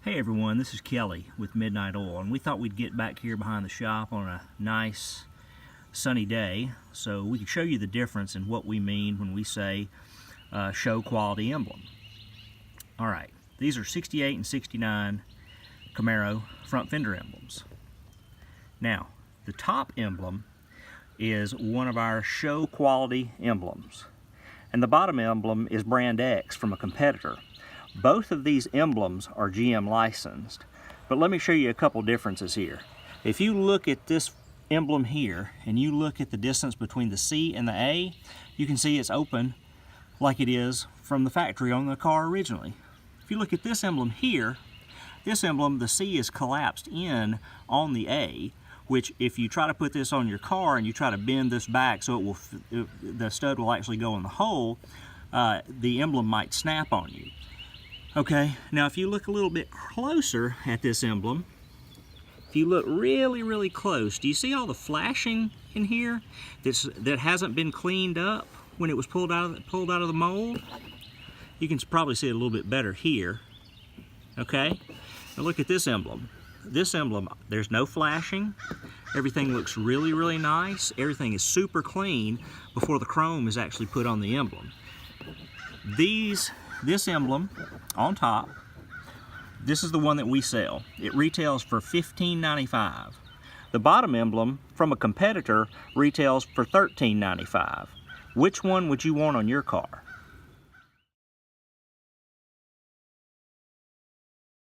Hey everyone, this is Kelly with Midnight Oil, and we thought we'd get back here behind the shop on a nice sunny day so we could show you the difference in what we mean when we say show quality emblem. Alright, these are 68 and 69 Camaro front fender emblems. Now, the top emblem is one of our show quality emblems, and the bottom emblem is brand X from a competitor. Both of these emblems are GM licensed, but let me show you a couple differences here. If you look at this emblem here and you look at the distance between the C and the A, you can see it's open like it is from the factory on the car originally. If you look at this emblem here, this emblem, the C is collapsed in on the A, which if you try to put this on your car and you try to bend this back so the stud will actually go in the hole, the emblem might snap on you. Okay, now if you look a little bit closer at this emblem, if you look really close, do you see all the flashing in here that hasn't been cleaned up when it was pulled out of the mold? You can probably see it a little bit better here. Okay, now look at this emblem. This emblem, there's no flashing. Everything looks really nice. Everything is super clean before the chrome is actually put on the emblem. This emblem on top, this is the one that we sell. It retails for $15.95. The bottom emblem from a competitor retails for $13.95. Which one would you want on your car?